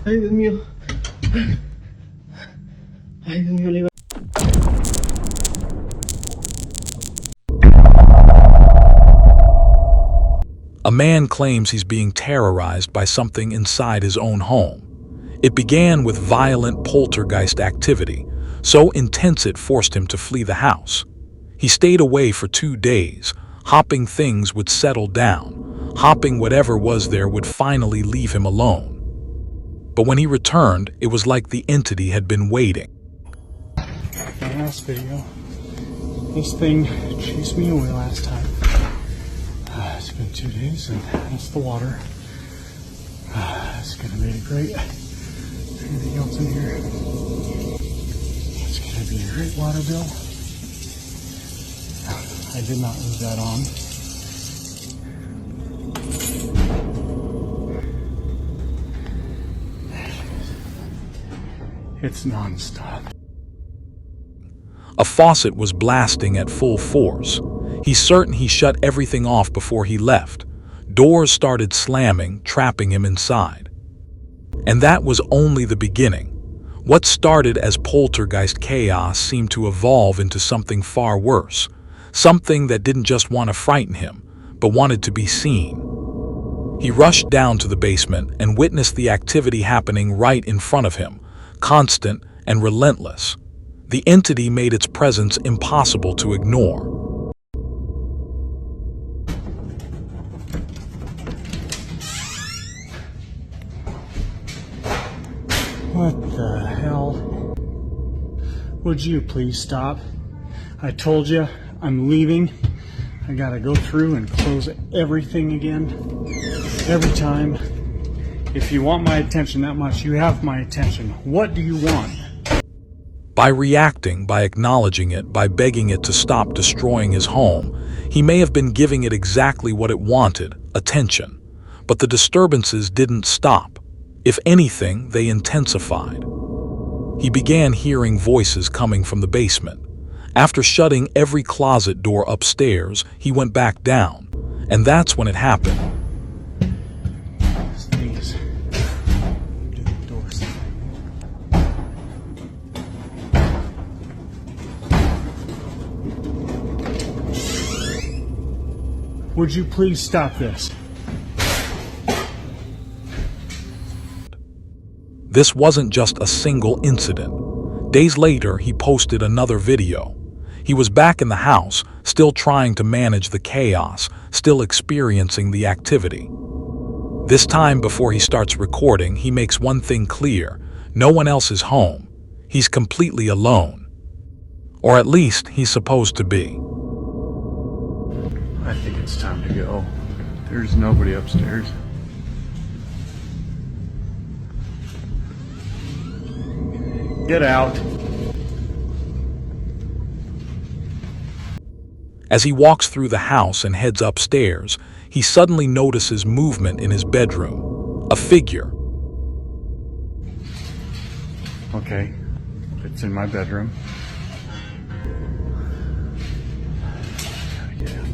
Ay, Dios mío. Ay, Dios mío, le A man claims he's being terrorized by something inside his own home. It began with violent poltergeist activity, so intense it forced him to flee the house. He stayed away for 2 days, hoping things would settle down, hoping whatever was there would finally leave him alone. But when he returned, it was like the entity had been waiting. My last video, this thing chased me away last time. It's been 2 days and that's the water. It's gonna be great. Anything else in here? It's gonna be a great water bill. I did not leave that on. It's non-stop. A faucet was blasting at full force. He's certain he shut everything off before he left. Doors started slamming, trapping him inside. And that was only the beginning. What started as poltergeist chaos seemed to evolve into something far worse. Something that didn't just want to frighten him, but wanted to be seen. He rushed down to the basement and witnessed the activity happening right in front of him, constant and relentless. The entity made its presence impossible to ignore. What the hell? Would you please stop? I told you I'm leaving. I gotta go through and close everything again. Every time. If you want my attention that much, you have my attention. What do you want? By reacting, by acknowledging it, by begging it to stop destroying his home, he may have been giving it exactly what it wanted, attention. But the disturbances didn't stop. If anything, they intensified. He began hearing voices coming from the basement. After shutting every closet door upstairs, he went back down. And that's when it happened. Please. Do the doors. Would you please stop this? This wasn't just a single incident. Days later, he posted another video. He was back in the house, still trying to manage the chaos, still experiencing the activity. This time, before he starts recording, he makes one thing clear: no one else is home. He's completely alone. Or at least he's supposed to be. I think it's time to go. There's nobody upstairs. Get out. As he walks through the house and heads upstairs, he suddenly notices movement in his bedroom. A figure. Okay, it's in my bedroom. Gotta get out.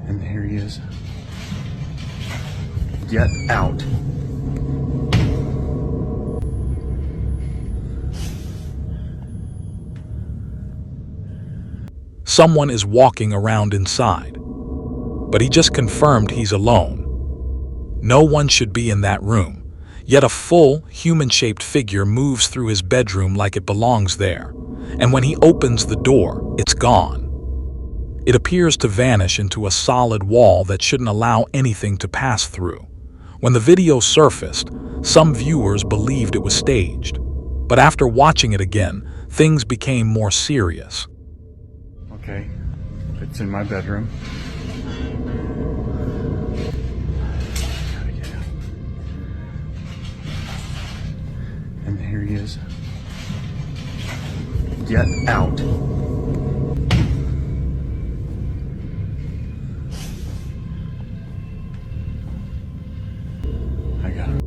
And here he is. Get out. Someone is walking around inside. But he just confirmed he's alone. No one should be in that room. Yet a full, human-shaped figure moves through his bedroom like it belongs there. And when he opens the door, it's gone. It appears to vanish into a solid wall that shouldn't allow anything to pass through. When the video surfaced, some viewers believed it was staged. But after watching it again, things became more serious. Okay, it's in my bedroom. Gotta get out. And here he is. Get out. I got it.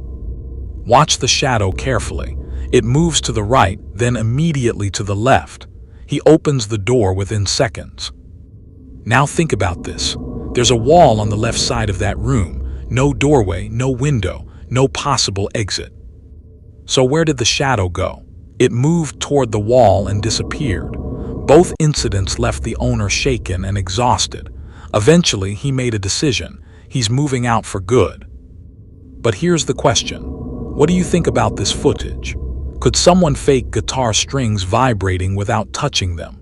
Watch the shadow carefully. It moves to the right, then immediately to the left. He opens the door within seconds. Now think about this. There's a wall on the left side of that room. No doorway, no window, no possible exit. So where did the shadow go? It moved toward the wall and disappeared. Both incidents left the owner shaken and exhausted. Eventually, he made a decision. He's moving out for good. But here's the question. What do you think about this footage? Could someone fake guitar strings vibrating without touching them?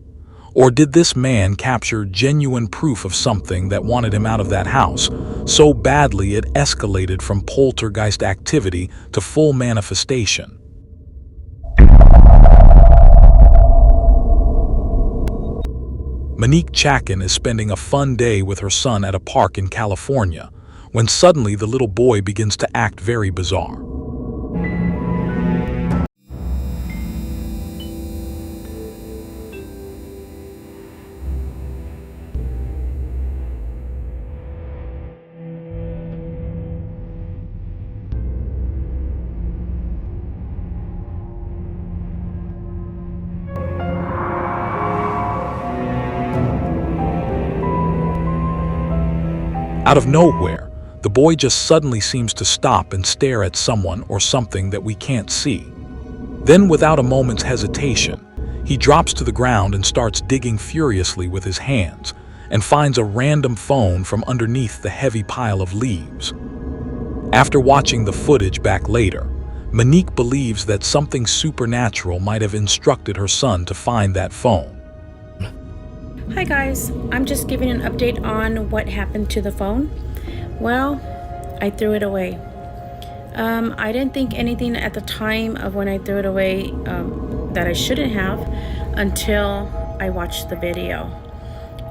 Or did this man capture genuine proof of something that wanted him out of that house so badly it escalated from poltergeist activity to full manifestation? Monique Chackin is spending a fun day with her son at a park in California when suddenly the little boy begins to act very bizarre. Out of nowhere, the boy just suddenly seems to stop and stare at someone or something that we can't see. Then, without a moment's hesitation, he drops to the ground and starts digging furiously with his hands and finds a random phone from underneath the heavy pile of leaves. After watching the footage back later, Monique believes that something supernatural might have instructed her son to find that phone. Hi guys, I'm just giving an update on what happened to the phone. Well, I threw it away. I didn't think anything at the time of when I threw it away that I shouldn't have until I watched the video.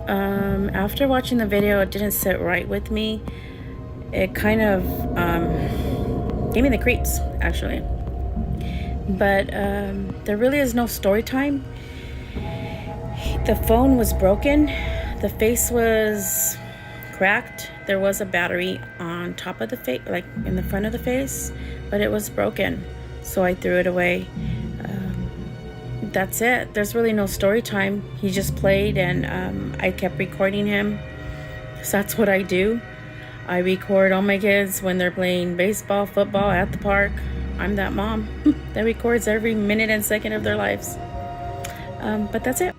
After watching the video, it didn't sit right with me. It kind of gave me the creeps, actually. But there really is no story time. The phone was broken, the face was cracked, there was a battery on top of the face, like in the front of the face, but it was broken, so I threw it away. That's it. There's really no story time. He just played and I kept recording him, so that's what I do. I record all my kids when they're playing baseball, football at the park. I'm that mom that records every minute and second of their lives. But that's it.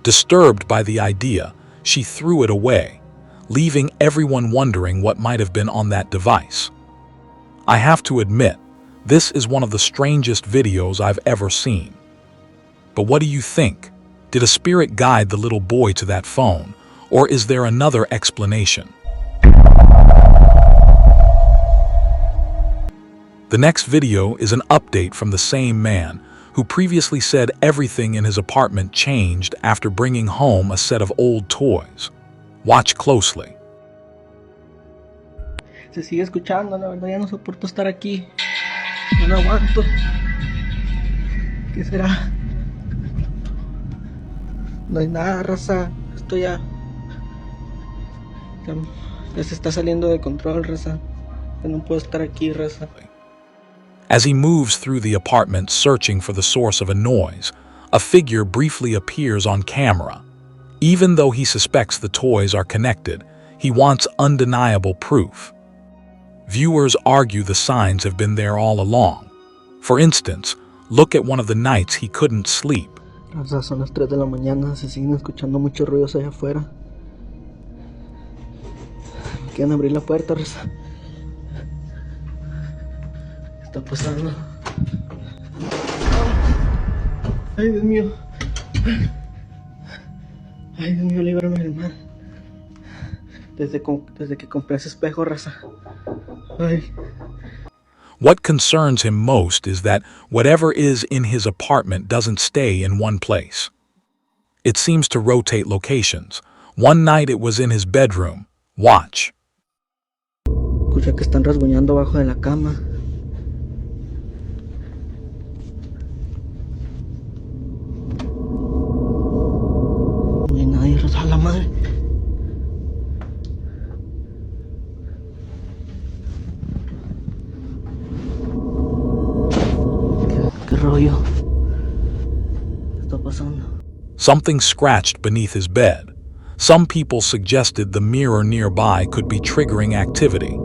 Disturbed by the idea, she threw it away, leaving everyone wondering what might have been on that device. I have to admit, this is one of the strangest videos I've ever seen. But what do you think? Did a spirit guide the little boy to that phone, or is there another explanation? The next video is an update from the same man who previously said everything in his apartment changed after bringing home a set of old toys. Watch closely. Se sigue escuchando, la verdad ya no soporto estar aquí. Ya no aguanto. ¿Qué será? No hay nada, raza. Esto ya se está saliendo de control, raza. Ya no puedo estar aquí, raza. As he moves through the apartment searching for the source of a noise, a figure briefly appears on camera. Even though he suspects the toys are connected, he wants undeniable proof. Viewers argue the signs have been there all along. For instance, look at one of the nights he couldn't sleep. Raza, son las 3 de la mañana, se siguen escuchando muchos ruidos allá afuera. Quieren abrir la puerta, raza. ¿Qué está pasando? Ay, Dios mío. Ay, Dios mío, líbrame del mal. Desde que compré ese espejo, raza. Ay. What concerns him most is that whatever is in his apartment doesn't stay in one place. It seems to rotate locations. One night it was in his bedroom. Watch. Escucha que están rasguñando abajo de la cama. No hay nadie, raza, a la madre. ¿Qué rollo? ¿Qué está pasando? Something scratched beneath his bed. Some people suggested the mirror nearby could be triggering activity,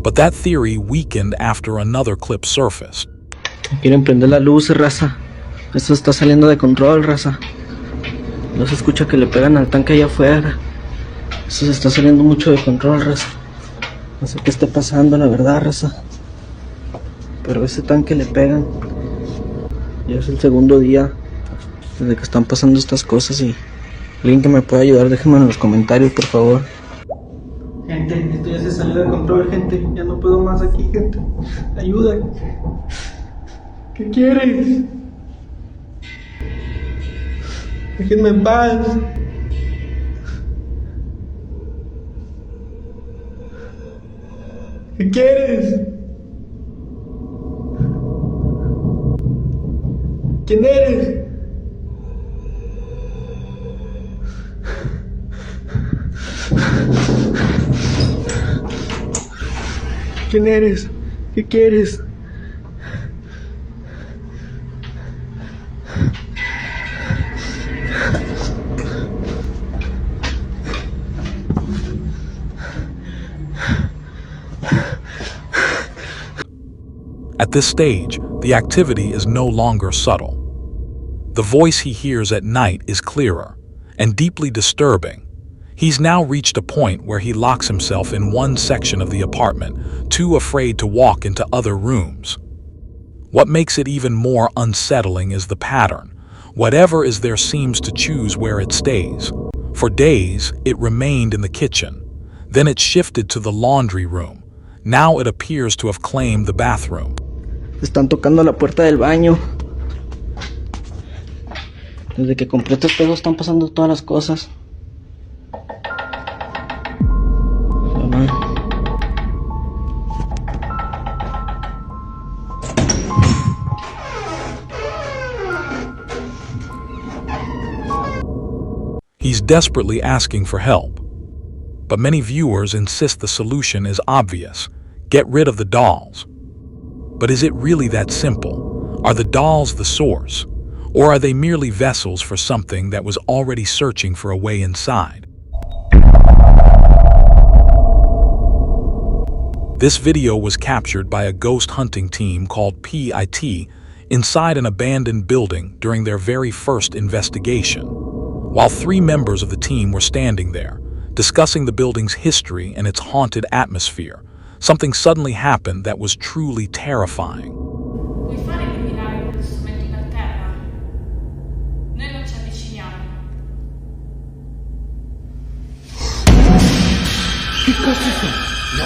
But that theory weakened after another clip surfaced. Quieren prender la luz, raza. Esto está saliendo de control, raza. No se escucha que le pegan al tanque allá afuera. Esto se está saliendo mucho de control, raza. No sé qué está pasando, la verdad, raza. Pero ese tanque le pegan. Ya es el segundo día desde que están pasando estas cosas y alguien que me pueda ayudar, déjenme en los comentarios, por favor. Gente, esto ya se salió de control, gente. Ya no puedo más aquí, gente. Ayuda. ¿Qué quieres? Déjenme en paz. ¿Qué quieres? ¿Quién eres? ¿Quién eres? ¿Qué quieres? At this stage, the activity is no longer subtle. The voice he hears at night is clearer and deeply disturbing. He's now reached a point where he locks himself in one section of the apartment, too afraid to walk into other rooms. What makes it even more unsettling is the pattern. Whatever is there seems to choose where it stays. For days, it remained in the kitchen. Then it shifted to the laundry room. Now it appears to have claimed the bathroom. Están tocando la puerta del baño. Desde que compré estos espejos están pasando todas las cosas. He's desperately asking for help. But many viewers insist the solution is obvious. Get rid of the dolls. But is it really that simple? Are the dolls the source? Or are they merely vessels for something that was already searching for a way inside? This video was captured by a ghost hunting team called PIT inside an abandoned building during their very first investigation. While 3 members of the team were standing there, discussing the building's history and its haunted atmosphere, something suddenly happened that was truly terrifying. Puoi fare eliminare quegli strumenti per terra? Noi non ci avviciniamo. Che cazzo sono? No,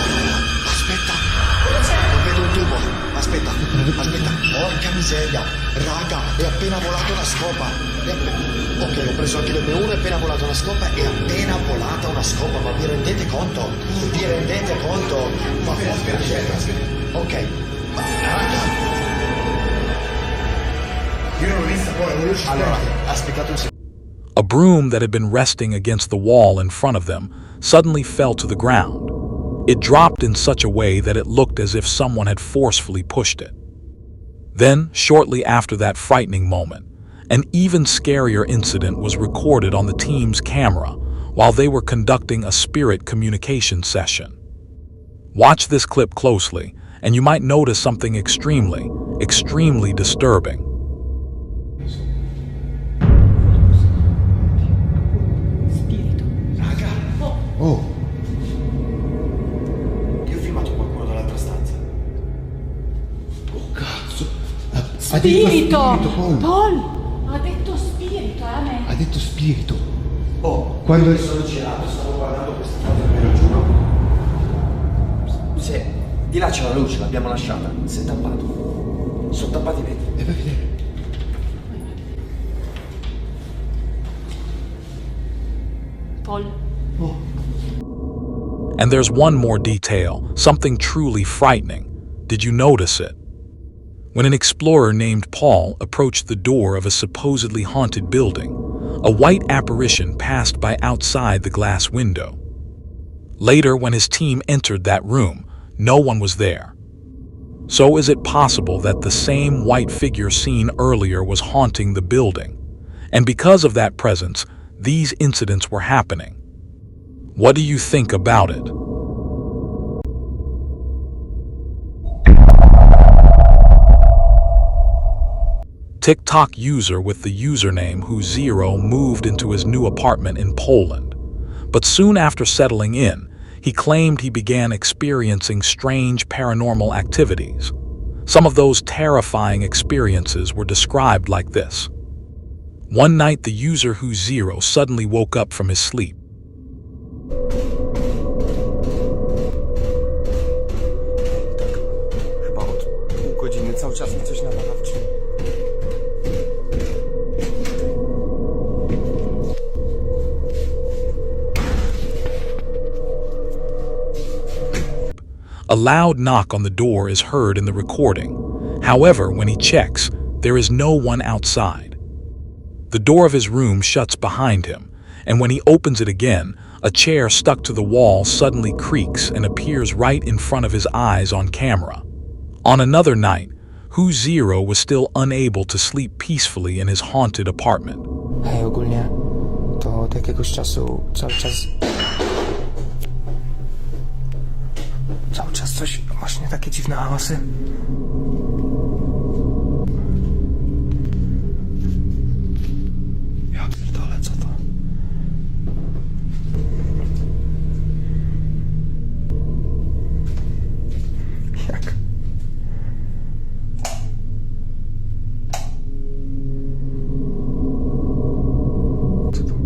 aspetta. Non vedo un tubo. Aspetta. Porca miseria. Raga, è appena volata una scopa. Ok, ho preso anche l'M1, è appena volata una scopa. È appena volata una scopa, ma vi rendete conto? Vi rendete conto? Ma aspetta. Ok. Raga. Io non l'ho vista, poi non riesco. Allora, aspettate un secondo. A broom that had been resting against the wall in front of them suddenly fell to the ground. It dropped in such a way that it looked as if someone had forcefully pushed it. Then, shortly after that frightening moment, an even scarier incident was recorded on the team's camera while they were conducting a spirit communication session. Watch this clip closely, and you might notice something extremely disturbing. Raga. Oh. Io ho filmato qualcuno dall'altra stanza. Oh cazzo. Ha detto spirito, Paul! Ha detto spirito, a me. Ha detto spirito. Oh, quando mi sono girato stavo guardando questa foto, ve lo giuro. Se di là c'è la luce, l'abbiamo lasciata. Si è tappato. Sono tappati i vetri. E vai a vedere. Paul. Oh. And there's one more detail, something truly frightening. Did you notice it? When an explorer named Paul approached the door of a supposedly haunted building, a white apparition passed by outside the glass window. Later, when his team entered that room, no one was there. So is it possible that the same white figure seen earlier was haunting the building? And because of that presence, these incidents were happening. What do you think about it? TikTok user with the username Who0 moved into his new apartment in Poland. But soon after settling in, he claimed he began experiencing strange paranormal activities. Some of those terrifying experiences were described like this. One night, the user Who0 suddenly woke up from his sleep. Chyba od pół godziny cały czas mi coś nawala w drzwi. A loud knock on the door is heard in the recording. However, when he checks, there is no one outside. The door of his room shuts behind him, and when he opens it again, a chair stuck to the wall suddenly creaks and appears right in front of his eyes on camera. On another night, Who0 was still unable to sleep peacefully in his haunted apartment. Hej, ogólnie to od jakiegoś czasu cały czas coś, właśnie takie dziwne hałasy. Ja pierdolę, co to? Jak? Co to?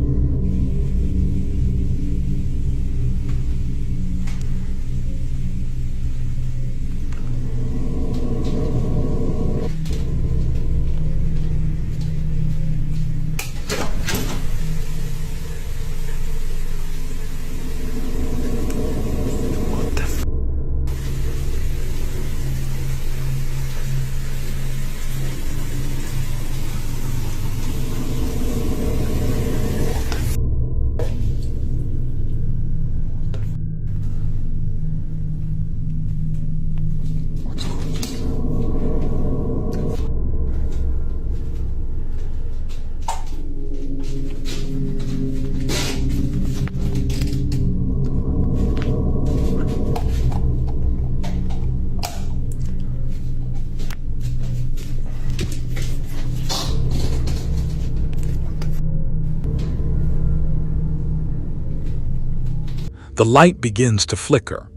The light begins to flicker.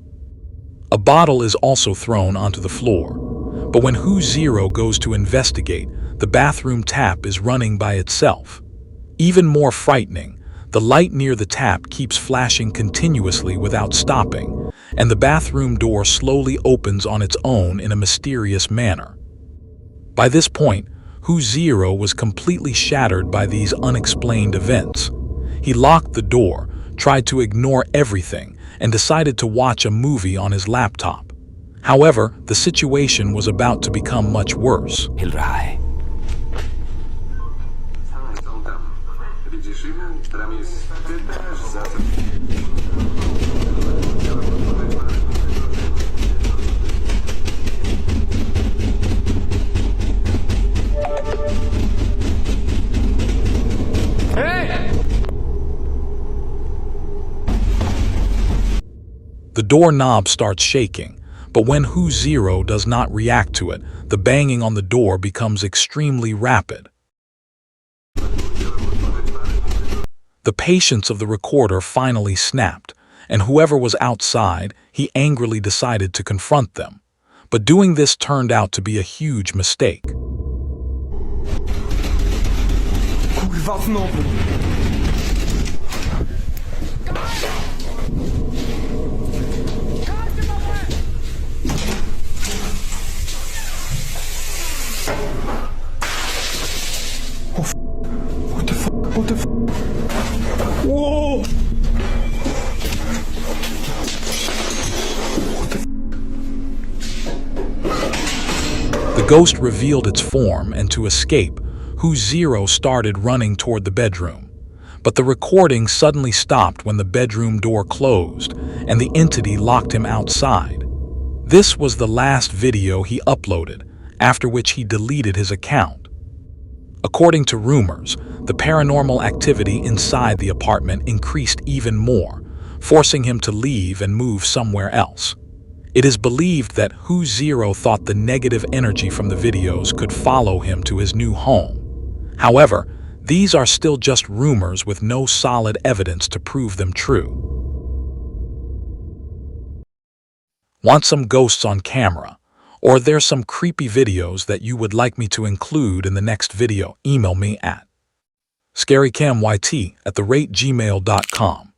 A bottle is also thrown onto the floor. But when Who0 goes to investigate, the bathroom tap is running by itself. Even more frightening, the light near the tap keeps flashing continuously without stopping, and the bathroom door slowly opens on its own in a mysterious manner. By this point, Who0 was completely shattered by these unexplained events. He locked the door, tried to ignore everything, and decided to watch a movie on his laptop. However, the situation was about to become much worse. The doorknob starts shaking, but when Who0 does not react to it, the banging on the door becomes extremely rapid. The patience of the recorder finally snapped, and whoever was outside, he angrily decided to confront them. But doing this turned out to be a huge mistake. Kurwa, znowu! What the fuck? What the fuck? Whoa! What the The ghost revealed its form, and to escape, Who0 started running toward the bedroom. But the recording suddenly stopped when the bedroom door closed, and the entity locked him outside. This was the last video he uploaded, after which he deleted his account. According to rumors, the paranormal activity inside the apartment increased even more, forcing him to leave and move somewhere else. It is believed that Who Zero thought the negative energy from the videos could follow him to his new home. However, these are still just rumors with no solid evidence to prove them true. Want some ghosts on camera? Or there's some creepy videos that you would like me to include in the next video? Email me at scarycammyt@gmail.com.